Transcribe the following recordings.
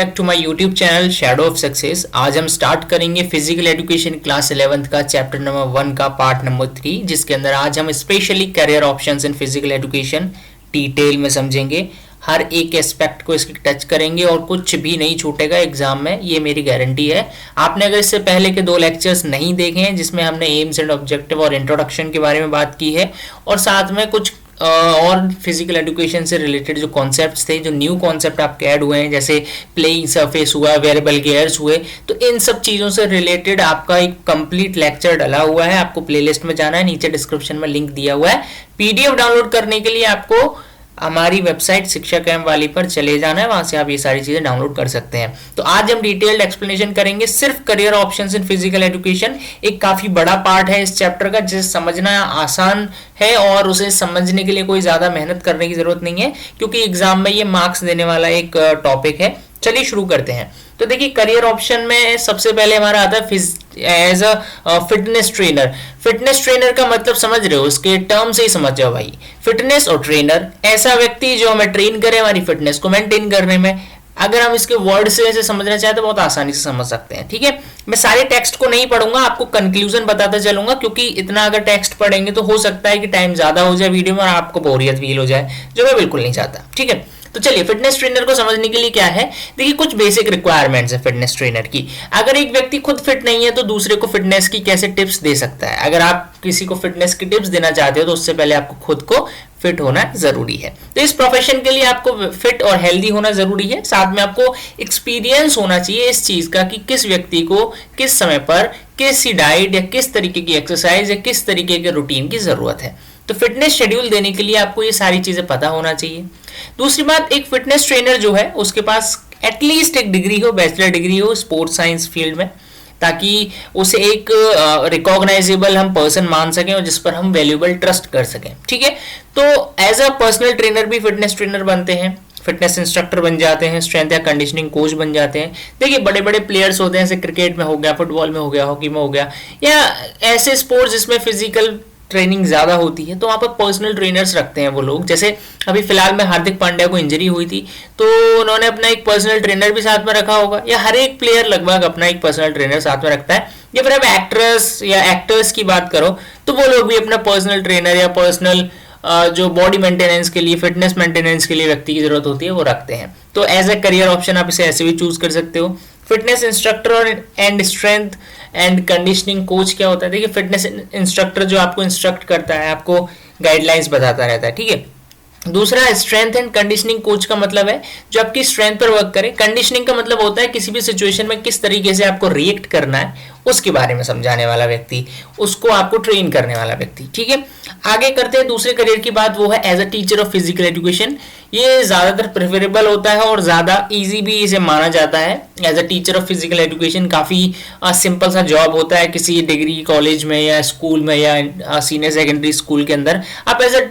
Back to my YouTube channel shadow of success. आज हम start करेंगे फिजिकल एजुकेशन क्लास 11th का chapter number 1 का पार्ट नंबर 3, जिसके अंदर आज हम स्पेशली करियर ऑप्शंस इन फिजिकल एजुकेशन डिटेल में समझेंगे। हर एक एस्पेक्ट को इसकी टच करेंगे और कुछ भी नहीं छूटेगा एग्जाम में, ये मेरी गारंटी है। आपने अगर इससे पहले के 2 लेक्चर्स नहीं देखे हैं जिसमें हमने एम्स एंड ऑब्जेक्टिव और इंट्रोडक्शन के बारे में बात की है और साथ में कुछ और फिजिकल एजुकेशन से रिलेटेड जो कॉन्सेप्ट्स थे, जो न्यू कॉन्सेप्ट आपके ऐड हुए हैं, जैसे प्लेइंग सरफेस हुआ, वेरिएबल गियर्स हुए, तो इन सब चीज़ों से रिलेटेड आपका एक कंप्लीट लेक्चर डला हुआ है। आपको प्लेलिस्ट में जाना है, नीचे डिस्क्रिप्शन में लिंक दिया हुआ है। पीडीएफ डाउनलोड करने के लिए आपको हमारी वेबसाइट शिक्षा कैंप वाली पर चले जाना है, वहां से आप ये सारी चीजें डाउनलोड कर सकते हैं। तो आज हम डिटेल्ड एक्सप्लेनेशन करेंगे सिर्फ करियर ऑप्शंस इन फिजिकल एजुकेशन। एक काफी बड़ा पार्ट है इस चैप्टर का, जिसे समझना आसान है और उसे समझने के लिए कोई ज्यादा मेहनत करने की जरूरत नहीं है, क्योंकि एग्जाम में ये मार्क्स देने वाला एक टॉपिक है। चलिए शुरू करते हैं। तो देखिए, करियर ऑप्शन में सबसे पहले हमारा आता है as a fitness trainer. Fitness trainer का मतलब समझ रहे हो, उसके टर्म से ही समझ जाओ भाई। फिटनेस और ट्रेनर, ऐसा व्यक्ति जो हमें ट्रेन करे हमारी फिटनेस को मेंटेन करने में। अगर हम इसके वर्ड से ऐसे समझना चाहें तो बहुत आसानी से समझ सकते हैं। ठीक है, मैं सारे टेक्स्ट को नहीं पढ़ूंगा, आपको कंक्लूजन बताता चलूंगा, क्योंकि इतना अगर टेक्स्ट पढ़ेंगे तो हो सकता है कि टाइम ज्यादा हो जाए वीडियो में और आपको बोरियत फील हो जाए, जो मैं बिल्कुल नहीं चाहता। ठीक है, तो चलिए फिटनेस ट्रेनर को समझने के लिए क्या है, देखिए कुछ बेसिक रिक्वायरमेंट्स है फिटनेस ट्रेनर की। अगर एक व्यक्ति खुद फिट नहीं है तो दूसरे को फिटनेस की कैसे टिप्स दे सकता है। अगर आप किसी को फिटनेस की टिप्स देना चाहते हो तो उससे पहले आपको खुद को फिट होना जरूरी है। तो इस प्रोफेशन के लिए आपको फिट और हेल्दी होना जरूरी है। साथ में आपको एक्सपीरियंस होना चाहिए इस चीज का कि किस व्यक्ति को किस समय पर किसी डाइट या किस तरीके की एक्सरसाइज या किस तरीके के रूटीन की जरूरत है। तो फिटनेस शेड्यूल देने के लिए आपको ये सारी चीजें पता होना चाहिए। दूसरी बात, एक फिटनेस ट्रेनर जो है उसके पास एटलीस्ट एक डिग्री हो, बैचलर डिग्री हो स्पोर्ट्स साइंस फील्ड में, ताकि उसे एक रिकॉग्नाइजेबल हम पर्सन मान सकें और जिस पर हम वैल्यूएबल ट्रस्ट कर सकें। ठीक है, तो एज अ पर्सनल ट्रेनर भी फिटनेस ट्रेनर बनते हैं, फिटनेस इंस्ट्रक्टर बन जाते हैं, स्ट्रेंथ या कंडीशनिंग कोच बन जाते हैं। देखिए बड़े बड़े प्लेयर्स होते हैं, जैसे क्रिकेट में हो गया, फुटबॉल में हो गया, हॉकी में हो गया, या ऐसे स्पोर्ट्स जिसमें फिजिकल ट्रेनिंग ज्यादा होती है, तो वहां पर पर्सनल ट्रेनर्स रखते हैं वो लोग। जैसे अभी फिलहाल में हार्दिक पांड्या को इंजरी हुई थी तो उन्होंने अपना एक पर्सनल ट्रेनर भी साथ में रखा होगा, या हर एक प्लेयर लगभग अपना एक पर्सनल ट्रेनर साथ में रखता है। या फिर अब एक्ट्रेस या एक्टर्स की बात करो तो वो लोग भी अपना पर्सनल ट्रेनर या पर्सनल जो बॉडी मेंटेनेंस के लिए, फिटनेस मेंटेनेंस के लिए व्यक्ति की जरूरत होती है वो रखते हैं। तो एज ए करियर ऑप्शन आप इसे ऐसे भी चूज कर सकते हो। फिटनेस इंस्ट्रक्टर और and strength and conditioning coach क्या होता है, देखिए फिटनेस इंस्ट्रक्टर जो आपको इंस्ट्रक्ट करता है, आपको गाइडलाइंस बताता रहता है। ठीक है, दूसरा स्ट्रेंथ एंड कंडीशनिंग कोच का मतलब है जो आपकी स्ट्रेंथ पर वर्क करे। कंडीशनिंग का मतलब होता है किसी भी सिचुएशन में किस तरीके से आपको रिएक्ट करना है उसके बारे में समझाने वाला व्यक्ति, उसको आपको ट्रेन करने वाला व्यक्ति। ठीक है, आगे करते हैं दूसरे करियर की बात, वो है as a teacher of physical education. ये ज्यादातर प्रेफरेबल होता है और ज्यादा इजी भी इसे माना जाता है। As a teacher of physical education काफी सिंपल सा जॉब होता है, किसी डिग्री कॉलेज में या स्कूल में या सीनियर सेकेंडरी स्कूल के अंदर आप as a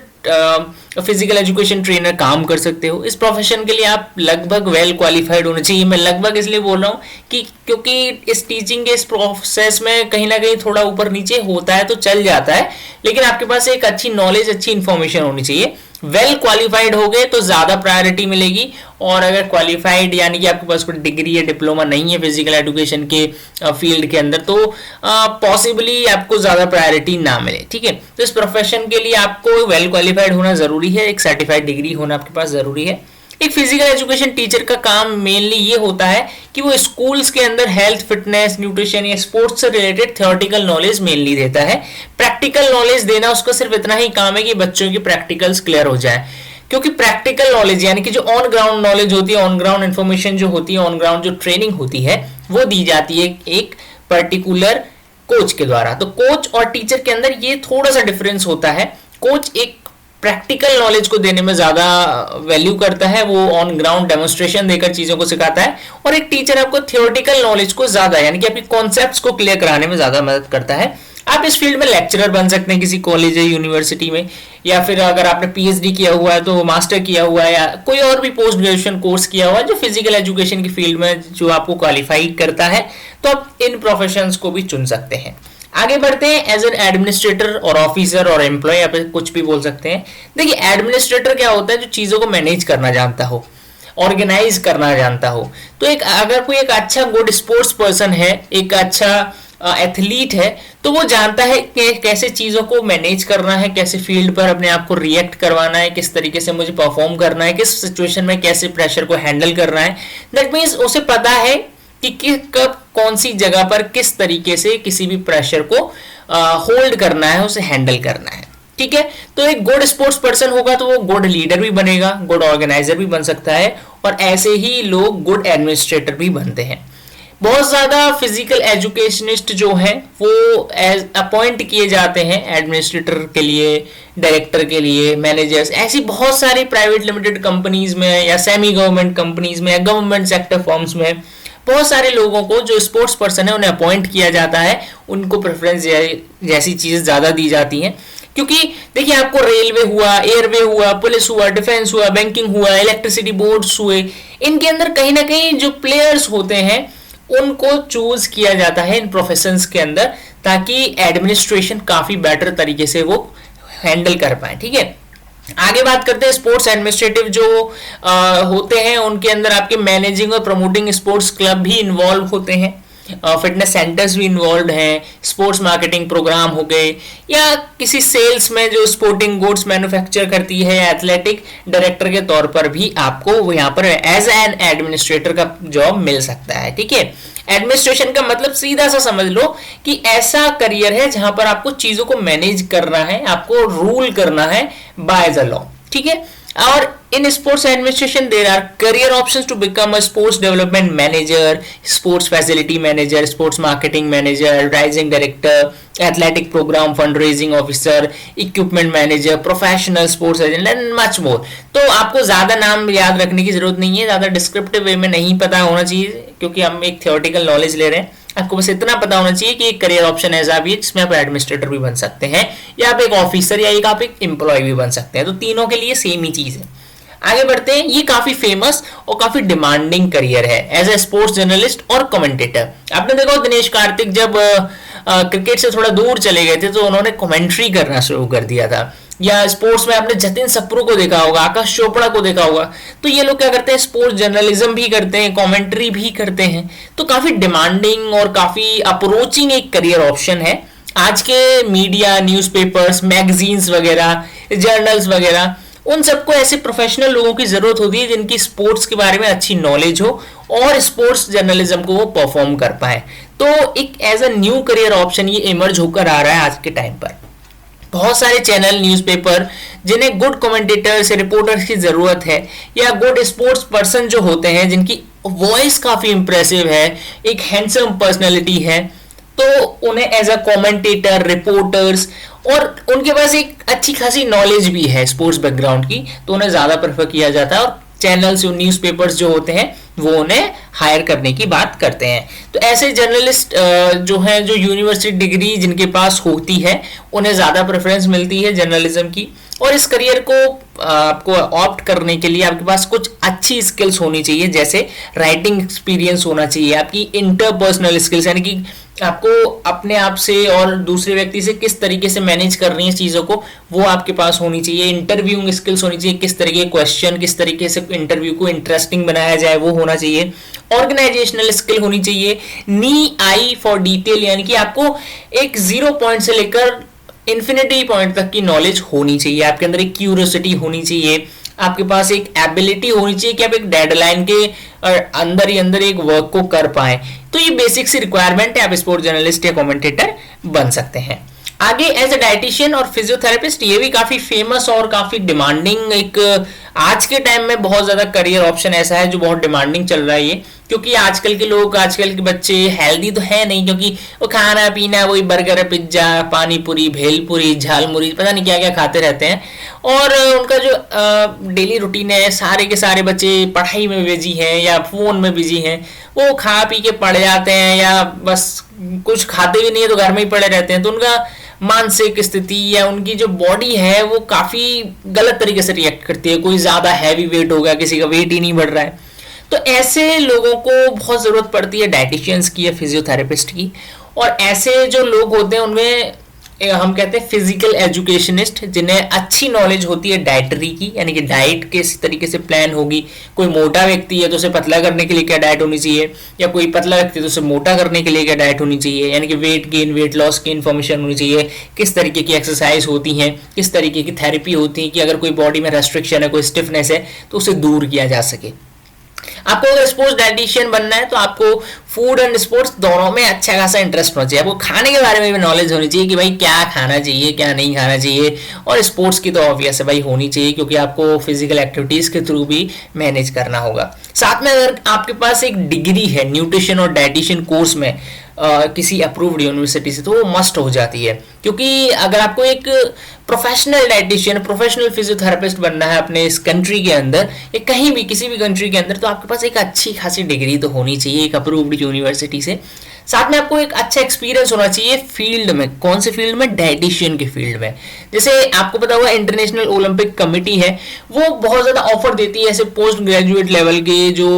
physical education trainer काम कर सकते हो। इस प्रोफेशन के लिए आप लगभग वेल क्वालिफाइड होना चाहिए। मैं लगभग इसलिए बोल रहा हूँ कि क्योंकि इस टीचिंग के इस प्रोसेस में कहीं ना कहीं थोड़ा ऊपर नीचे होता है तो चल जाता है, लेकिन आपके पास एक अच्छी नॉलेज, अच्छी इंफॉर्मेशन होनी चाहिए। वेल क्वालिफाइड हो गए तो ज्यादा प्रायोरिटी मिलेगी, और अगर क्वालिफाइड यानी कि आपके पास कोई डिग्री या डिप्लोमा नहीं है फिजिकल एजुकेशन के फील्ड के अंदर, तो पॉसिबली आपको ज्यादा प्रायोरिटी ना मिले। ठीक है, तो इस प्रोफेशन के लिए आपको वेल क्वालिफाइड होना जरूरी है, एक सर्टिफाइड डिग्री होना आपके पास जरूरी है। एक फिजिकल एजुकेशन टीचर का काम मेनली ये होता है कि वो स्कूल्स के अंदर हेल्थ, फिटनेस, न्यूट्रिशन या स्पोर्ट्स से रिलेटेड थियोरेटिकल नॉलेज मेनली देता है। प्रैक्टिकल नॉलेज देना उसका सिर्फ इतना ही काम है कि बच्चों की प्रैक्टिकल्स क्लियर हो जाए, क्योंकि प्रैक्टिकल नॉलेज यानी कि जो ऑन ग्राउंड नॉलेज होती है, ऑन ग्राउंड इन्फॉर्मेशन जो होती है, ऑन ग्राउंड जो ट्रेनिंग होती है, वो दी जाती है एक पर्टिकुलर कोच के द्वारा। तो कोच और टीचर के अंदर ये थोड़ा सा डिफरेंस होता है। कोच एक प्रैक्टिकल नॉलेज को देने में ज्यादा वैल्यू करता है, वो ऑन ग्राउंड डेमोन्स्ट्रेशन देकर चीजों को सिखाता है, और एक टीचर आपको थियोरेटिकल नॉलेज को ज्यादा यानी कि आपकी कॉन्सेप्ट्स को क्लियर कराने में ज्यादा मदद करता है। आप इस फील्ड में लेक्चरर बन सकते हैं किसी कॉलेज या यूनिवर्सिटी में, या फिर अगर आपने पीएचडी किया हुआ है तो मास्टर किया हुआ है, या कोई और भी पोस्ट ग्रेजुएशन कोर्स किया हुआ है जो फिजिकल एजुकेशन की फील्ड में जो आपको क्वालिफाई करता है, तो आप इन प्रोफेशंस को भी चुन सकते हैं। आगे बढ़ते हैं। एज एन एडमिनिस्ट्रेटर और ऑफिसर और एम्प्लॉय, आप कुछ भी बोल सकते हैं। देखिए एडमिनिस्ट्रेटर क्या होता है, जो चीजों को मैनेज करना जानता हो। ऑर्गेनाइज करना जानता हो। तो एक अगर कोई एक अच्छा गुड स्पोर्ट्स पर्सन है, एक अच्छा एथलीट है, तो वो जानता है कि कैसे चीज़ों को मैनेज करना है, कैसे फील्ड पर अपने आप को रिएक्ट करवाना है, किस तरीके से मुझे परफॉर्म करना है, किस सिचुएशन में कैसे प्रेशर को हैंडल करना है। दैट मीन्स उसे पता है कि कब कौन सी जगह पर किस तरीके से किसी भी प्रेशर को होल्ड करना है, उसे हैंडल करना है। ठीक है, तो एक गुड स्पोर्ट्स पर्सन होगा तो वो गुड लीडर भी बनेगा, गुड ऑर्गेनाइजर भी बन सकता है, और ऐसे ही लोग गुड एडमिनिस्ट्रेटर भी बनते हैं। बहुत ज़्यादा फिजिकल एजुकेशनिस्ट जो हैं वो अपॉइंट किए जाते हैं एडमिनिस्ट्रेटर के लिए, डायरेक्टर के लिए, मैनेजर्स, ऐसी बहुत सारी प्राइवेट लिमिटेड कंपनीज में या सेमी गवर्नमेंट कंपनीज में या गवर्नमेंट सेक्टर फर्म्स में बहुत सारे लोगों को जो स्पोर्ट्स पर्सन है उन्हें अपॉइंट किया जाता है, उनको प्रेफरेंस जैसी चीज़ें ज़्यादा दी जाती हैं। क्योंकि देखिए, आपको रेलवे हुआ, एयरवे हुआ, पुलिस हुआ, डिफेंस हुआ, बैंकिंग हुआ, इलेक्ट्रिसिटी बोर्ड्स हुए, इनके अंदर कहीं ना कहीं जो प्लेयर्स होते हैं उनको चूज किया जाता है इन प्रोफेशंस के अंदर, ताकि एडमिनिस्ट्रेशन काफ़ी बेटर तरीके से वो हैंडल कर पाए। ठीक है, आगे बात करते हैं स्पोर्ट्स एडमिनिस्ट्रेटिव जो होते हैं, उनके अंदर आपके मैनेजिंग और प्रमोटिंग स्पोर्ट्स क्लब भी इन्वॉल्व होते हैं, फिटनेस सेंटर्स भी इन्वॉल्व हैं, स्पोर्ट्स मार्केटिंग प्रोग्राम हो गए, या किसी सेल्स में जो स्पोर्टिंग गुड्स मैन्युफैक्चर करती है, एथलेटिक डायरेक्टर के तौर पर भी आपको यहाँ पर एज एन एडमिनिस्ट्रेटर का जॉब मिल सकता है। ठीक है, एडमिनिस्ट्रेशन का मतलब सीधा सा समझ लो कि ऐसा करियर है जहां पर आपको चीजों को मैनेज करना है, आपको रूल करना है बाय द लॉ। ठीक है, और in sports administration there are career options to become a sports development manager, sports facility manager, sports marketing manager, advertising director, athletic program fundraising officer, equipment manager, professional sports agent and much more। तो आपको ज्यादा नाम याद रखने की जरूरत नहीं है, ज्यादा डिस्क्रिप्टिव वे में नहीं पता होना चाहिए, क्योंकि हम एक थियोरेटिकल नॉलेज ले रहे हैं। आपको बस इतना पता होना चाहिए कि एक करियर ऑप्शन ऐसा भी है जिसमें आप एडमिनिस्ट्रेटर भी बन सकते हैं, या आप एक ऑफिसर या आप एक एम्प्लॉय भी बन सकते हैं। तो तीनों के लिए सेम ही चीज है। आगे बढ़ते हैं, ये काफी फेमस और काफी डिमांडिंग करियर है एज ए स्पोर्ट्स जर्नलिस्ट और कमेंटेटर। आपने देखा दिनेश कार्तिक जब क्रिकेट से थोड़ा दूर चले गए थे तो उन्होंने कमेंट्री करना शुरू कर दिया था, या स्पोर्ट्स में आपने जतिन सप्रू को देखा होगा, आकाश चोपड़ा को देखा होगा। तो ये लोग क्या करते हैं, स्पोर्ट्स जर्नलिज्म भी करते हैं, कमेंट्री भी करते हैं। तो काफी डिमांडिंग और काफी अप्रोचिंग एक करियर ऑप्शन है। आज के मीडिया, न्यूज़पेपर्स, मैगजीन्स वगैरह, जर्नल्स वगैरह, उन सबको ऐसे प्रोफेशनल लोगों की जरूरत होती है जिनकी स्पोर्ट्स के बारे में अच्छी नॉलेज हो और स्पोर्ट्स जर्नलिज्म को वो परफॉर्म कर पाए। तो एक as a new career option ये इमर्ज होकर आ रहा है आज के टाइम पर। बहुत सारे चैनल, न्यूज़पेपर जिन्हें गुड कमेंटेटर्स, रिपोर्टर्स की जरूरत है, या गुड स्पोर्ट्स पर्सन जो होते हैं जिनकी वॉइस काफी इंप्रेसिव है, एक हैंडसम पर्सनैलिटी है, तो उन्हें एज अ कमेंटेटर, रिपोर्टर्स, और उनके पास एक अच्छी खासी नॉलेज भी है स्पोर्ट्स बैकग्राउंड की, तो उन्हें ज्यादा प्रेफर किया जाता है। और चैनल्स और न्यूज़पेपर्स जो होते हैं वो उन्हें हायर करने की बात करते हैं। तो ऐसे जर्नलिस्ट जो हैं, जो यूनिवर्सिटी डिग्री जिनके पास होती है, उन्हें ज़्यादा प्रेफरेंस मिलती है जर्नलिज्म की। और इस करियर को आपको ऑप्ट करने के लिए आपके पास कुछ अच्छी स्किल्स होनी चाहिए, जैसे राइटिंग एक्सपीरियंस होना चाहिए, आपकी इंटरपर्सनल स्किल्स, यानी कि आपको अपने आप से और दूसरे व्यक्ति से किस तरीके से मैनेज कर रही है चीज़ों को, वो आपके पास होनी चाहिए। इंटरव्यूइंग स्किल्स होनी चाहिए, किस तरीके के क्वेश्चन, किस तरीके से इंटरव्यू को इंटरेस्टिंग बनाया जाए, वो होना चाहिए। ऑर्गेनाइजेशनल स्किल होनी चाहिए। नी आई फॉर डिटेल, यानी कि आपको एक 0 पॉइंट से लेकर इन्फिनिटी पॉइंट तक की नॉलेज होनी चाहिए। आपके अंदर एक क्यूरियोसिटी होनी चाहिए, आपके पास एक एबिलिटी होनी चाहिए कि आप एक डेडलाइन के अंदर ही अंदर एक वर्क को कर पाए। तो ये बेसिक सी रिक्वायरमेंट है, आप स्पोर्ट्स जर्नलिस्ट या कमेंटेटर बन सकते हैं। आगे एज ए डाइटिशियन और फिजियोथेरेपिस्ट, ये भी काफी फेमस और काफी डिमांडिंग एक आज के टाइम में बहुत ज्यादा करियर ऑप्शन ऐसा है जो बहुत डिमांडिंग चल रहा है ये, क्योंकि आजकल के लोग, आजकल के बच्चे हेल्दी तो है नहीं, क्योंकि वो खाना पीना वही बर्गर, पिज्जा, पानी पूरी, भेलपुरी, झालमुरी, पता नहीं क्या क्या खाते रहते हैं। और उनका जो डेली रूटीन है, सारे के सारे बच्चे पढ़ाई में बिजी हैं या फोन में बिजी हैं, वो खा पी के पड़ जाते हैं, या बस कुछ खाते भी नहीं है तो घर में ही पड़े रहते हैं। तो उनका मानसिक स्थिति या उनकी जो बॉडी है वो काफी गलत तरीके से रिएक्ट करती है। कोई ज्यादा हैवी वेट हो गया, किसी का वेट ही नहीं बढ़ रहा है, तो ऐसे लोगों को बहुत जरूरत पड़ती है डाइटिशियंस की या फिजियोथेरेपिस्ट की। और ऐसे जो लोग होते हैं उनमें हम कहते हैं फिजिकल एजुकेशनिस्ट, जिन्हें अच्छी नॉलेज होती है डाइटरी की, यानी कि डाइट किस तरीके से प्लान होगी। कोई मोटा व्यक्ति है तो उसे पतला करने के लिए क्या डाइट होनी चाहिए, या कोई पतला व्यक्ति है तो उसे मोटा करने के लिए क्या डाइट होनी चाहिए, यानी कि वेट गेन वेट लॉस की इन्फॉर्मेशन होनी चाहिए, किस तरीके की एक्सरसाइज होती हैं, किस तरीके की थेरेपी होती है कि अगर कोई बॉडी में रेस्ट्रिक्शन है, कोई स्टिफनेस है तो उसे दूर किया जा सके। आपको अगर स्पोर्ट्स डाइटिशियन बनना है तो आपको फूड एंड स्पोर्ट्स दोनों में अच्छा खासा इंटरेस्ट होना चाहिए। आपको खाने के बारे में भी नॉलेज होनी चाहिए कि भाई क्या खाना चाहिए क्या नहीं खाना चाहिए, और स्पोर्ट्स की तो ऑब्वियस है भाई होनी चाहिए, क्योंकि आपको फिजिकल एक्टिविटीज के थ्रू भी मैनेज करना होगा। साथ में अगर आपके पास एक डिग्री है न्यूट्रिशन और डाइटिशियन कोर्स में किसी अप्रूव्ड यूनिवर्सिटी से, तो वो मस्ट हो जाती है, क्योंकि अगर आपको एक प्रोफेशनल डाइटिशियन प्रोफेशनल फिजियोथेरेपिस्ट बनना है अपने इस कंट्री के अंदर या कहीं भी किसी भी कंट्री के अंदर, तो आपके पास एक अच्छी खासी डिग्री तो होनी चाहिए एक अप्रूव्ड यूनिवर्सिटी से। साथ में आपको एक अच्छा एक्सपीरियंस होना चाहिए फील्ड में। कौन से फील्ड में? डाइटिशियन के फील्ड में। जैसे आपको पता होगा इंटरनेशनल ओलंपिक कमेटी है, वो बहुत ज़्यादा ऑफर देती है ऐसे पोस्ट ग्रेजुएट लेवल के जो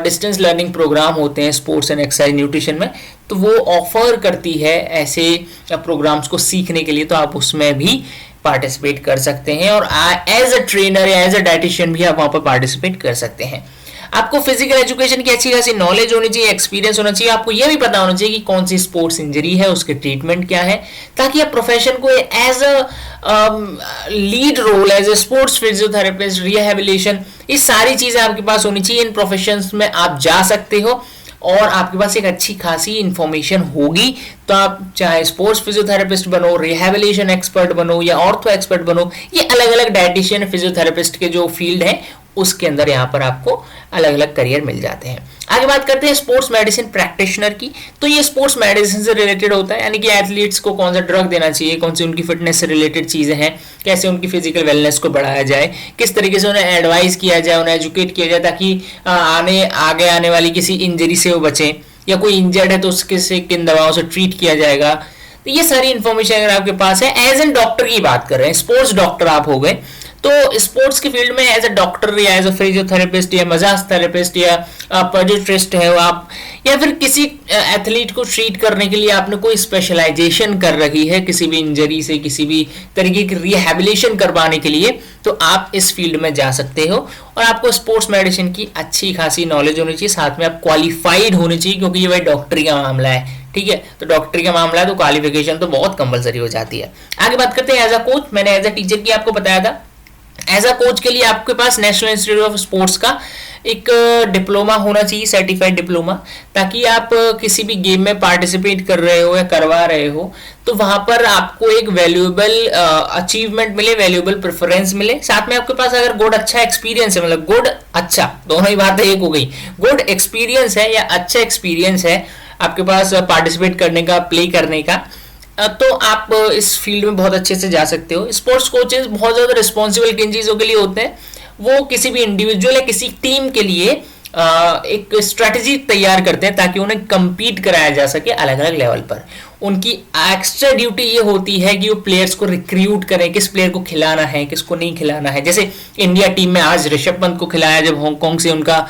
डिस्टेंस लर्निंग प्रोग्राम होते हैं स्पोर्ट्स एंड एक्सरसाइज न्यूट्रिशन में, तो वो ऑफर करती है ऐसे प्रोग्राम्स को सीखने के लिए, तो आप उसमें भी पार्टिसिपेट कर सकते हैं और एज अ ट्रेनर या एज अ डाइटिशियन भी आप वहाँ पर पार्टिसिपेट कर सकते हैं। आपको फिजिकल एजुकेशन की अच्छी खासी नॉलेज होनी चाहिए, एक्सपीरियंस होना चाहिए, आपको यह भी पता होना चाहिए कि कौन सी स्पोर्ट्स इंजरी है, उसके ट्रीटमेंट क्या है, ताकि आप प्रोफेशन को as a lead role as a sports physiotherapist rehabilitation, ये सारी चीजें आपके पास होनी चाहिए। इन प्रोफेशंस में आप जा सकते हो और आपके पास एक अच्छी खासी इंफॉर्मेशन होगी, तो आप चाहे स्पोर्ट्स फिजियोथेरेपिस्ट बनो, रिहेबिलिटेशन एक्सपर्ट बनो या ऑर्थो एक्सपर्ट बनो, ये अलग अलग डाइटिशियन फिजियोथेरेपिस्ट के जो फील्ड है उसके अंदर यहाँ पर आपको अलग अलग करियर मिल जाते हैं। आगे बात करते हैं स्पोर्ट्स मेडिसिन प्रैक्टिशनर की। तो ये स्पोर्ट्स मेडिसिन से रिलेटेड होता है, यानी कि एथलीट्स को कौन सा ड्रग देना चाहिए, कौन सी उनकी फिटनेस से रिलेटेड चीजें हैं, कैसे उनकी फिजिकल वेलनेस को बढ़ाया जाए, किस तरीके से उन्हें एडवाइस किया जाए, उन्हें एजुकेट किया जाए, ताकि आगे आने वाली किसी इंजरी से वो बचें, या कोई इंजर्ड है तो उसके से किन दवाओं से ट्रीट किया जाएगा। तो ये सारी इंफॉर्मेशन अगर आपके पास है, एज एन डॉक्टर की बात कर रहे हैं, स्पोर्ट्स डॉक्टर आप हो गए, तो स्पोर्ट्स के फील्ड में एज अ डॉक्टर या एज अ फिजियोथेरेपिस्ट या मसाज थेरेपिस्ट या पेडियाट्रिस्ट है आप, या फिर किसी एथलीट को ट्रीट करने के लिए आपने कोई स्पेशलाइजेशन कर रखी है किसी भी इंजरी से, किसी भी तरीके की रिहेबिलिटेशन करवाने के लिए, तो आप इस फील्ड में जा सकते हो। और आपको स्पोर्ट्स मेडिसिन की अच्छी खासी नॉलेज होनी चाहिए, साथ में आप क्वालिफाइड होने चाहिए, क्योंकि ये भाई डॉक्टरी का मामला है, ठीक है। तो डॉक्टरी का मामला है तो क्वालिफिकेशन तो बहुत कंपलसरी हो जाती है। आगे बात करते हैं एज अ कोच। मैंने एज अ टीचर की आपको बताया था, एज अ कोच के लिए आपके पास नेशनल इंस्टीट्यूट ऑफ स्पोर्ट्स का एक डिप्लोमा होना चाहिए, सर्टिफाइड डिप्लोमा, ताकि आप किसी भी गेम में पार्टिसिपेट कर रहे हो या करवा रहे हो तो वहां पर आपको एक वैल्यूएबल अचीवमेंट मिले, वैल्यूएबल प्रेफरेंस मिले। साथ में आपके पास अगर गुड अच्छा एक्सपीरियंस है, मतलब गुड अच्छा दोनों ही बातें एक हो गई, गुड एक्सपीरियंस है या अच्छा एक्सपीरियंस है आपके पास पार्टिसिपेट करने का, प्ले करने का, तो आप इस फील्ड में बहुत अच्छे से जा सकते हो। स्पोर्ट्स कोचेस बहुत ज़्यादा रिस्पॉन्सिबल किन चीज़ों के लिए होते हैं, वो किसी भी इंडिविजुअल या किसी टीम के लिए एक स्ट्रेटजी तैयार करते हैं ताकि उन्हें compete कराया जा सके अलग अलग लेवल पर। उनकी एक्स्ट्रा ड्यूटी ये होती है कि वो प्लेयर्स को रिक्रूट करें, किस प्लेयर को खिलाना है किसको नहीं खिलाना है। जैसे इंडिया टीम में आज ऋषभ पंत को खिलाया जब हांगकांग से उनका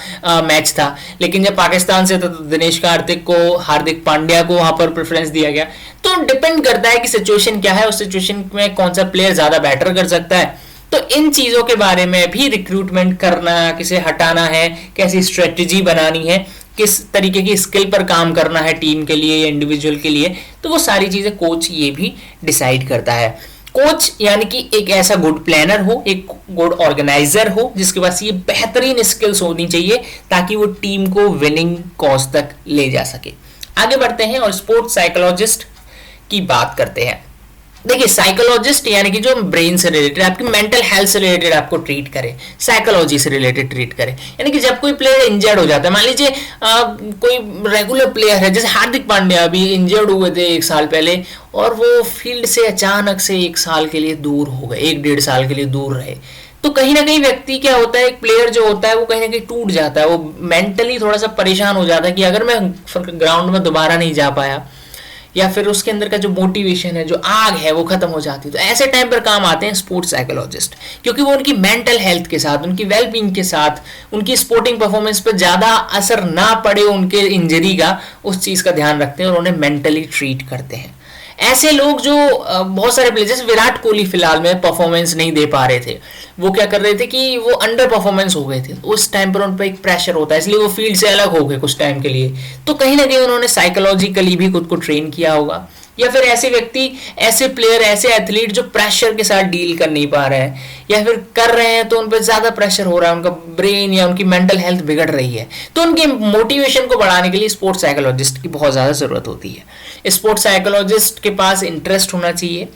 मैच था, लेकिन जब पाकिस्तान से था तो दिनेश कार्तिक को, हार्दिक पांड्या को वहां पर प्रेफरेंस दिया गया। तो डिपेंड करता है कि सिचुएशन क्या है, उस सिचुएशन में कौन सा प्लेयर ज्यादा बेटर कर सकता है। तो इन चीजों के बारे में भी रिक्रूटमेंट करना, किसे हटाना है, कैसी स्ट्रेटजी बनानी है, किस तरीके की स्किल पर काम करना है टीम के लिए या इंडिविजुअल के लिए, तो वो सारी चीजें कोच ये भी डिसाइड करता है। कोच यानी कि एक ऐसा गुड प्लानर हो, एक गुड ऑर्गेनाइजर हो जिसके पास ये बेहतरीन स्किल्स होनी चाहिए ताकि वो टीम को विनिंग कॉज तक ले जा सके। आगे बढ़ते हैं और स्पोर्ट्स साइकोलॉजिस्ट की बात करते हैं। देखिए साइकोलॉजिस्ट यानी कि जो ब्रेन से रिलेटेड, आपकी मेंटल हेल्थ से रिलेटेड आपको ट्रीट करे, साइकोलॉजी से रिलेटेड ट्रीट करे। यानी कि जब कोई प्लेयर इंजर्ड हो जाता है, मान लीजिए कोई रेगुलर प्लेयर है, जैसे हार्दिक पांड्या अभी इंजर्ड हुए थे 1 साल पहले और वो फील्ड से अचानक से 1 साल के लिए दूर हो गए, 1-1.5 साल के लिए दूर रहे, तो कहीं ना कहीं व्यक्ति क्या होता है, एक प्लेयर जो होता है वो कहीं ना कहीं टूट जाता है, वो मेंटली थोड़ा सा परेशान हो जाता है कि अगर मैं ग्राउंड में दोबारा नहीं जा पाया, या फिर उसके अंदर का जो मोटिवेशन है, जो आग है, वो खत्म हो जाती है। तो ऐसे टाइम पर काम आते हैं स्पोर्ट्स साइकोलॉजिस्ट, क्योंकि वो उनकी मेंटल हेल्थ के साथ, उनकी वेलबींग के साथ, उनकी स्पोर्टिंग परफॉर्मेंस पर ज़्यादा असर ना पड़े उनके इंजरी का, उस चीज़ का ध्यान रखते हैं और उन्हें मेंटली ट्रीट करते हैं। ऐसे लोग जो बहुत सारे प्लेयर, जैसे विराट कोहली फिलहाल में परफॉर्मेंस नहीं दे पा रहे थे, वो क्या कर रहे थे कि वो अंडर परफॉर्मेंस हो गए थे, उस टाइम पर उन पर एक प्रेशर होता है, इसलिए वो फील्ड से अलग हो गए कुछ टाइम के लिए। तो कहीं ना कहीं उन्होंने साइकोलॉजिकली भी खुद को ट्रेन किया होगा। या फिर ऐसे व्यक्ति, ऐसे प्लेयर, ऐसे एथलीट जो प्रेशर के साथ डील कर नहीं पा रहे हैं या फिर कर रहे हैं तो उन पर ज्यादा प्रेशर हो रहा है, उनका ब्रेन या उनकी मेंटल हेल्थ बिगड़ रही है, तो उनके मोटिवेशन को बढ़ाने के लिए स्पोर्ट्स साइकोलॉजिस्ट की बहुत ज्यादा जरूरत होती है। स्पोर्ट्स साइकोलॉजिस्ट के पास इंटरेस्ट होना चाहिए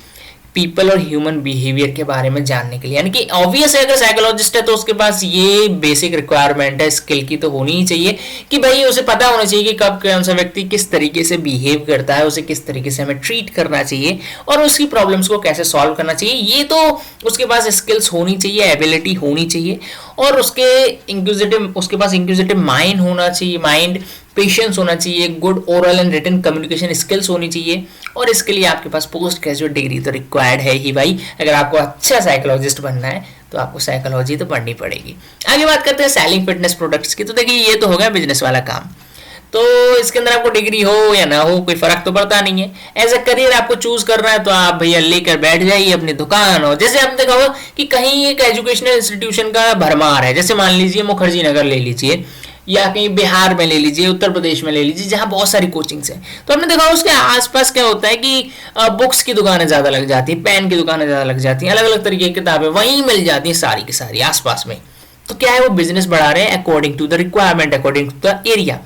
पीपल और ह्यूमन बिहेवियर के बारे में जानने के लिए, यानी कि ऑब्वियस है अगर साइकोलॉजिस्ट है तो उसके पास ये बेसिक रिक्वायरमेंट है, स्किल की तो होनी ही चाहिए कि भाई उसे पता होना चाहिए कि कब कौन सा व्यक्ति किस तरीके से बिहेव करता है, उसे किस तरीके से हमें ट्रीट करना चाहिए और उसकी प्रॉब्लम्स को कैसे सॉल्व करना चाहिए। ये तो उसके पास स्किल्स होनी चाहिए, एबिलिटी होनी चाहिए और उसके पास इंक्विजिटिव माइंड होना चाहिए, माइंड पेशेंस होना चाहिए, good oral and written communication skills होनी चाहिए। और इसके लिए आपके पास पोस्ट ग्रेजुएट डिग्री तो रिक्वायर्ड है ही भाई। अगर आपको अच्छा साइकोलॉजिस्ट बनना है तो आपको साइकोलॉजी तो पढ़नी पड़ेगी। आगे बात करते हैं सेलिंग फिटनेस प्रोडक्ट्स की। तो देखिए ये तो हो गया बिजनेस वाला काम, तो इसके अंदर आपको डिग्री हो या ना हो कोई फर्क तो पड़ता नहीं है। एज अ करियर आपको चूज करना है तो आप भैया लेकर बैठ जाइए अपनी दुकान। और जैसे आपने देखा होगा कि कहीं एक एजुकेशनल इंस्टीट्यूशन का भरमार है, जैसे मान लीजिए मुखर्जी नगर ले लीजिए या कहीं बिहार में ले लीजिए, उत्तर प्रदेश में ले लीजिए, जहां बहुत सारी कोचिंग्स हैं, तो आपने देखा उसके आसपास क्या होता है कि बुक्स की दुकानें ज्यादा लग जाती हैं, पेन की दुकानें ज्यादा लग जाती हैं, अलग अलग तरीके की किताबें वहीं मिल जाती हैं सारी की सारी आसपास में। तो क्या है, वो बिजनेस बढ़ा रहे हैं according to the requirement, according to the area.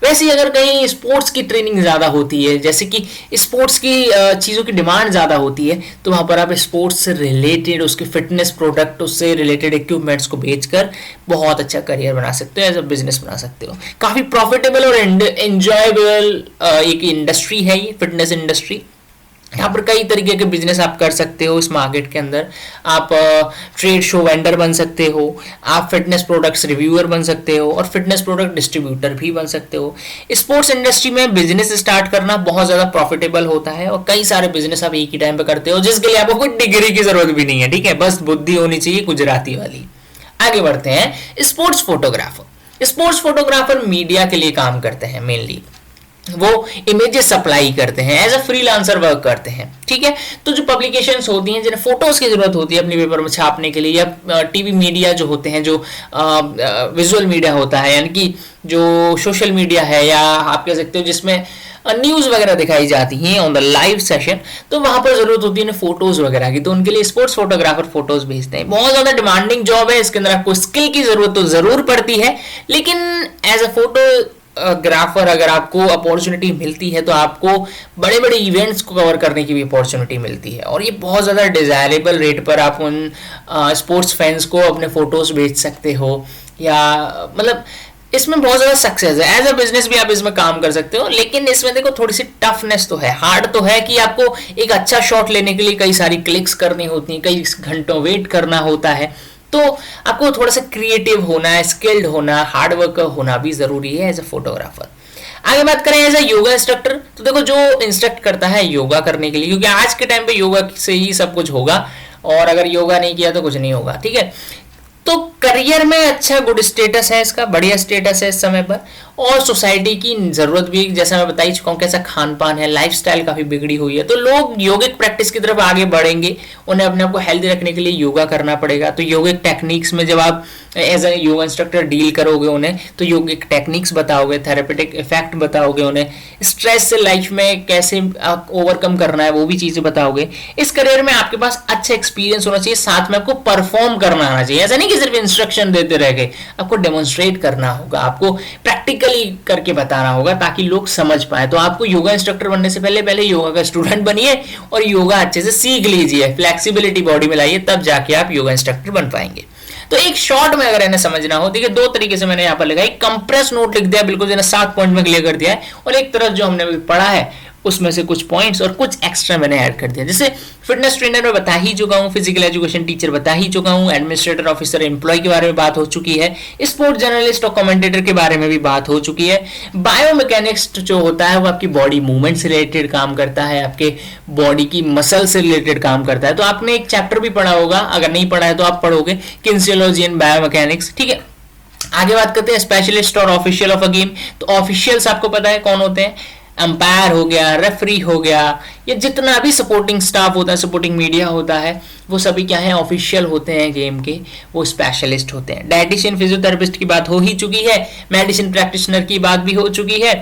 वैसे ही अगर कहीं स्पोर्ट्स की ट्रेनिंग ज़्यादा होती है, जैसे कि स्पोर्ट्स की चीज़ों की डिमांड ज़्यादा होती है, तो वहाँ पर आप स्पोर्ट्स से रिलेटेड उसके फिटनेस प्रोडक्ट, उससे रिलेटेड इक्विपमेंट्स को बेचकर बहुत अच्छा करियर बना सकते हो, एज अ बिजनेस बना सकते हो। काफ़ी प्रॉफिटेबल और एंजॉयबल एक इंडस्ट्री है ये फिटनेस इंडस्ट्री। यहाँ पर कई तरीके के बिजनेस आप कर सकते हो इस मार्केट के अंदर। आप ट्रेड शो वेंडर बन सकते हो, आप फिटनेस प्रोडक्ट्स रिव्यूअर बन सकते हो और फिटनेस प्रोडक्ट डिस्ट्रीब्यूटर भी बन सकते हो। स्पोर्ट्स इंडस्ट्री में बिजनेस स्टार्ट करना बहुत ज़्यादा प्रॉफिटेबल होता है और कई सारे बिजनेस आप एक ही टाइम पे करते हो, जिसके लिए आपको कोई डिग्री की जरूरत भी नहीं है, ठीक है, बस बुद्धि होनी चाहिए गुजराती वाली। आगे बढ़ते हैं। Sports photographer. Sports photographer media के लिए काम करते हैं, मेनली वो इमेजेस सप्लाई करते हैं, एज अ फ्रीलांसर वर्क करते हैं, ठीक है। तो जो पब्लिकेशंस होती हैं जिन्हें फोटोज की जरूरत होती है अपने पेपर में छापने के लिए, या टीवी मीडिया जो होते हैं, जो विजुअल मीडिया होता है, यानी कि जो सोशल मीडिया है, या आप कह सकते हो जिसमें न्यूज वगैरह दिखाई जाती हैं ऑन द लाइव सेशन, तो वहां पर जरूरत होती है फोटोज वगैरह की, तो उनके लिए स्पोर्ट्स फोटोग्राफर फोटोज भेजते हैं। बहुत ज्यादा डिमांडिंग जॉब है, इसके अंदर आपको स्किल की जरूरत तो जरूर पड़ती है, लेकिन एज अ फोटो ग्राफर अगर आपको अपॉर्चुनिटी मिलती है तो आपको बड़े बड़े इवेंट्स को कवर करने की भी अपॉर्चुनिटी मिलती है, और ये बहुत ज़्यादा डिजायरेबल रेट पर आप उन स्पोर्ट्स फैंस को अपने फोटोज बेच सकते हो, या मतलब इसमें बहुत ज़्यादा सक्सेस है। एज अ बिजनेस भी आप इसमें काम कर सकते हो, लेकिन इसमें देखो थोड़ी सी टफनेस तो है, हार्ड तो है कि आपको एक अच्छा शॉट लेने के लिए कई सारी क्लिक्स करनी होती हैं, कई घंटों वेट करना होता है, तो आपको थोड़ा सा क्रिएटिव होना है, स्किल्ड होना, हार्ड वर्क होना भी जरूरी है एज अ फोटोग्राफर। आगे बात करें एज अ योगा इंस्ट्रक्टर, तो देखो जो इंस्ट्रक्ट करता है योगा करने के लिए, क्योंकि आज के टाइम पे योगा से ही सब कुछ होगा, और अगर योगा नहीं किया तो कुछ नहीं होगा, ठीक है। तो करियर में अच्छा गुड स्टेटस है इसका, बढ़िया स्टेटस है इस समय पर, और सोसाइटी की जरूरत भी, जैसा मैं बता ही चुका हूँ, कैसा खान पान है, लाइफस्टाइल काफी बिगड़ी हुई है, तो लोग योगिक प्रैक्टिस की तरफ आगे बढ़ेंगे, उन्हें अपने आप को हेल्दी रखने के लिए योगा करना पड़ेगा। तो योगिक टेक्निक्स में जब आप as a yoga instructor deal करोगे उन्हें, तो योगिक टेक्निक्स बताओगे, थेरेपेटिक इफेक्ट बताओगे उन्हें, स्ट्रेस से लाइफ में कैसे ओवरकम करना है वो भी चीजें बताओगे। इस करियर में आपके पास अच्छा एक्सपीरियंस होना चाहिए, साथ में आपको परफॉर्म करना आना चाहिए। ऐसा नहीं कि सिर्फ इंस्ट्रक्शन देते रह गए, आपको डेमोन्स्ट्रेट करना होगा, आपको प्रैक्टिकली करके बताना होगा ताकि लोग समझ पाए। तो आपको योगा इंस्ट्रक्टर बनने से पहले पहले योगा का स्टूडेंट बनिए और योगा अच्छे से सीख लीजिए, फ्लेक्सिबिलिटी बॉडी में लाइए, तब जाके आप योगा इंस्ट्रक्टर बन पाएंगे। तो एक शॉर्ट में अगर इन्हें समझना हो, देखिए दो तरीके से मैंने यहाँ पर लिखा है, कंप्रेस नोट लिख दिया, बिल्कुल 7 पॉइंट में क्लियर कर दिया है, और एक तरफ जो हमने पढ़ा है उसमें से कुछ पॉइंट्स और कुछ एक्स्ट्रा मैंने ऐड कर दिया। जैसे फिटनेस ट्रेनर में बता ही चुका हूँ, फिजिकल एजुकेशन टीचर बता ही चुका हूँ, एडमिनिस्ट्रेटर ऑफिसर एम्प्लॉय के बारे में बात हो चुकी है, स्पोर्ट जर्नलिस्ट और कमेंटेटर के बारे में भी बात हो चुकी है। बायोमैकेनिक्स जो होता है वो आपकी बॉडी मूवमेंट से रिलेटेड काम करता है, आपके बॉडी की मसल से रिलेटेड काम करता है। तो आपने एक चैप्टर भी पढ़ा होगा, अगर नहीं पढ़ा है तो आप पढ़ोगे, किनेसियोलॉजी एंड बायोमैकेनिक्स, ठीक है। आगे बात करते हैं स्पेशलिस्ट और ऑफिशियल ऑफ अ गेम। तो ऑफिशियल्स आपको पता है कौन होते हैं, अंपायर हो गया, रेफरी हो गया, या जितना भी सपोर्टिंग स्टाफ होता है, सपोर्टिंग मीडिया होता है, वो सभी क्या है, ऑफिशियल होते हैं गेम के, वो स्पेशलिस्ट होते हैं। डाइटिशियन, फिजियोथेरेपिस्ट की बात हो ही चुकी है, मेडिसिन प्रैक्टिशनर की बात भी हो चुकी है,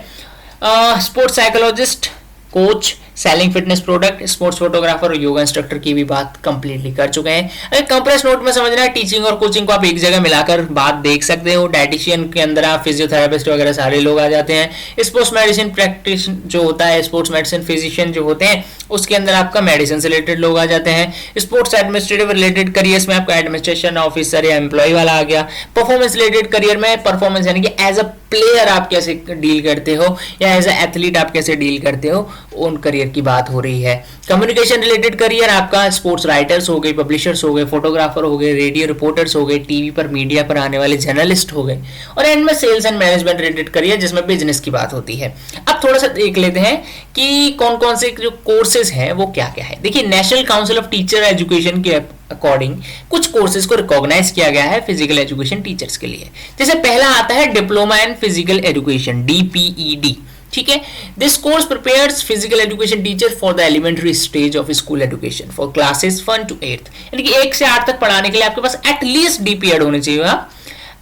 sports psychologist, coach, selling fitness product, sports photographer और योगा इंस्ट्रक्टर की भी बात कंप्लीटली कर चुके हैं। अगर कंप्रेस नोट में समझना है, टीचिंग और कोचिंग को आप एक जगह मिलाकर बात देख सकते हो। डाइटिशियन के अंदर आप फिजियोथेरेपिस्ट वगैरह सारे लोग आ जाते हैं। स्पोर्ट्स मेडिसिन प्रैक्टिस जो होता है, स्पोर्ट्स मेडिसिन फिजिशियन जो होते हैं, उसके अंदर आपका मेडिसिन से रिलेटेड लोग आ जाते हैं। स्पोर्ट्स एडमिनिस्ट्रेटिव रिलेटेड करियर्स में आपका एडमिनिस्ट्रेशन ऑफिसर या एम्प्लॉय वाला आ गया। परफॉर्मेंस रिलेटेड करियर में परफॉर्मेंस यानी कि एज अ प्लेयर आप कैसे डील करते हो या एज अ एथलीट आप कैसे डील करते हो, उन करियर की बात हो रही है। कम्युनिकेशन रिलेटेड करियर आपका स्पोर्ट्स राइटर्स हो गए, पब्लिशर्स हो गए, फोटोग्राफर हो गए, रेडियो रिपोर्टर्स हो गए, टीवी पर मीडिया पर आने वाले जर्नलिस्ट हो गए, और एंड में sales and management related career जिसमें बिजनेस की बात होती है। अब थोड़ा सा देख लेते हैं कि कौन कौन से जो कोर्सेज हैं वो क्या क्या है। देखिए, national council of teacher education के अकॉर्डिंग कुछ कोर्सेज को रिकॉग्नाइज किया गया है फिजिकल एजुकेशन टीचर्स के लिए। जैसे पहला आता है diploma in physical education, DPED। ठीक है, this course prepares physical education teacher for the elementary stage of school education for classes 1 to 8, यानी कि 1 से 8 तक पढ़ाने के लिए आपके पास एटलीस्ट DPED होने चाहिए।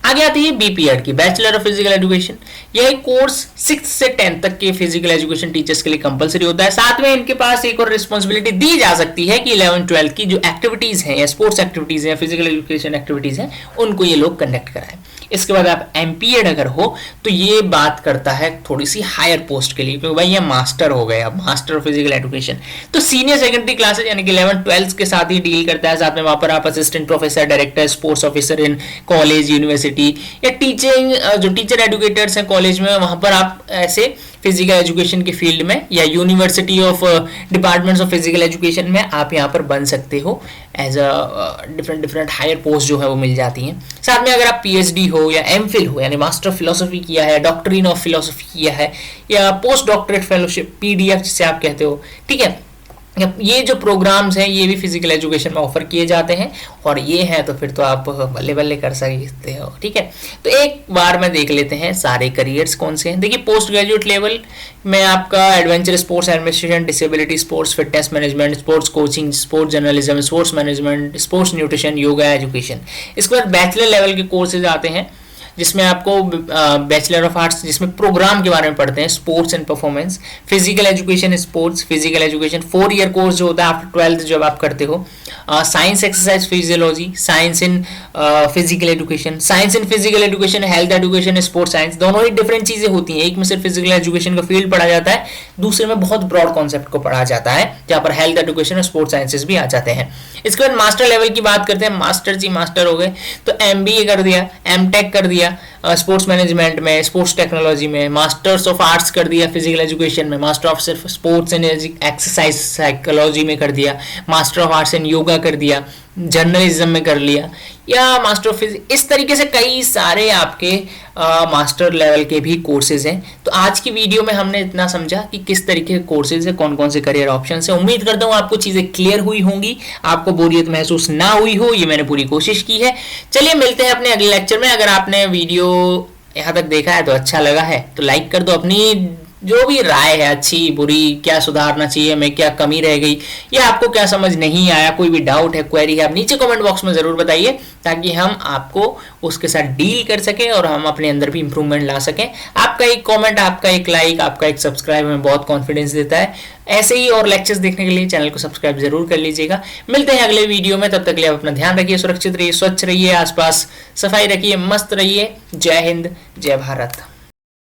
आगे आती है BPED की, बैचलर ऑफ फिजिकल एजुकेशन। यह कोर्स 6 से 10 तक के फिजिकल एजुकेशन टीचर्स के लिए कंपलसरी होता है। साथ में इनके पास एक और रिस्पॉन्सिबिलिटी दी जा सकती है कि 11-12 की जो एक्टिविटीज हैं या स्पोर्ट्स एक्टिविटीज हैं, फिजिकल एजुकेशन एक्टिविटीज हैं, उनको ये लोग कंडक्ट कराएं। इसके बाद आप MPED अगर हो तो ये बात करता है थोड़ी सी हायर पोस्ट के लिए, क्योंकि भाई ये मास्टर हो गया, मास्टर ऑफ फिजिकल एजुकेशन। तो सीनियर सेकेंडरी क्लासेस यानी कि 11-12 के साथ ही डील करता है। साथ में वहां पर आप assistant professor, director, sports officer in college, university या टीचिंग, जो टीचर एजुकेटर्स हैं कॉलेज में, वहां पर आप ऐसे फिजिकल एजुकेशन के फील्ड में या university of departments of physical education में आप यहाँ पर बन सकते हो। As a different higher post जो है वो मिल जाती हैं। साथ में अगर आप PhD हो या MPhil हो यानी मास्टर ऑफ फिलोसफी किया है, डॉक्ट्रिन ऑफ फिलोसफी किया है, या पोस्ट डॉक्टरेट फेलोशिप PDF जिसे आप कहते हो, ठीक है, ये जो प्रोग्राम्स हैं ये भी फिजिकल एजुकेशन में ऑफर किए जाते हैं, और ये हैं तो फिर तो आप बल्ले बल्ले कर सकते हो। ठीक है, तो एक बार में देख लेते हैं सारे करियर्स कौन से हैं। देखिए, पोस्ट ग्रेजुएट लेवल में आपका adventure sports administration, disability sports, fitness management, sports coaching, sports journalism, sports management, sports nutrition, yoga education. इसके बाद बैचलर लेवल के कोर्सेज आते हैं जिसमें आपको बैचलर ऑफ आर्ट्स, जिसमें प्रोग्राम के बारे में पढ़ते हैं, sports and performance, physical education sports, physical education 4 year course जो होता है आफ्टर 12th जब आप करते हो, साइंस एक्सरसाइज फिजियोलॉजी, साइंस इन फिजिकल एजुकेशन, साइंस इन physical education, health education, sports science, दोनों ही डिफरेंट चीजें होती हैं। एक में सिर्फ फिजिकल एजुकेशन का फील्ड पढ़ा जाता है, दूसरे में बहुत ब्रॉड कॉन्सेप्ट को पढ़ा जाता है जहाँ पर हेल्थ एजुकेशन और स्पोर्ट्स साइंसेस भी आ जाते हैं। इसके बाद मास्टर लेवल की बात करते हैं, मास्टर जी मास्टर हो गए तो MBA कर दिया, MTech कर दिया स्पोर्ट्स मैनेजमेंट में, स्पोर्ट्स टेक्नोलॉजी में, मास्टर्स ऑफ आर्ट्स कर दिया फिजिकल एजुकेशन में, मास्टर ऑफ सिर्फ स्पोर्ट्स एंड एक्सरसाइज साइकोलॉजी में कर दिया, मास्टर ऑफ आर्ट्स इन योगा कर दिया, जर्नलिज्म में कर लिया, या मास्टर ऑफ फिजिक्स। इस तरीके से कई सारे आपके मास्टर लेवल के भी कोर्सेज हैं। तो आज की वीडियो में हमने इतना समझा कि किस तरीके के कोर्सेज है, कौन कौन से करियर ऑप्शन है। उम्मीद करता हूँ आपको चीजें क्लियर हुई होंगी, आपको बोरियत महसूस ना हुई हो, ये मैंने पूरी कोशिश की है। चलिए मिलते हैं अपने अगले लेक्चर में। अगर आपने वीडियो यहाँ तक देखा है तो अच्छा लगा है तो लाइक कर दो। अपनी जो भी राय है, अच्छी बुरी, क्या सुधारना चाहिए, मैं क्या कमी रह गई, या आपको क्या समझ नहीं आया, कोई भी डाउट है, क्वेरी है, आप नीचे कमेंट बॉक्स में जरूर बताइए ताकि हम आपको उसके साथ डील कर सकें और हम अपने अंदर भी इंप्रूवमेंट ला सकें। आपका एक कमेंट, आपका एक लाइक, आपका एक सब्सक्राइब हमें बहुत कॉन्फिडेंस देता है। ऐसे ही और लेक्चर्स देखने के लिए चैनल को सब्सक्राइब जरूर कर लीजिएगा। मिलते हैं अगले वीडियो में, तब तक के लिए आप अपना ध्यान रखिए, सुरक्षित रहिए, स्वच्छ रहिए, आसपास सफाई रखिए, मस्त रहिए। जय हिंद, जय भारत।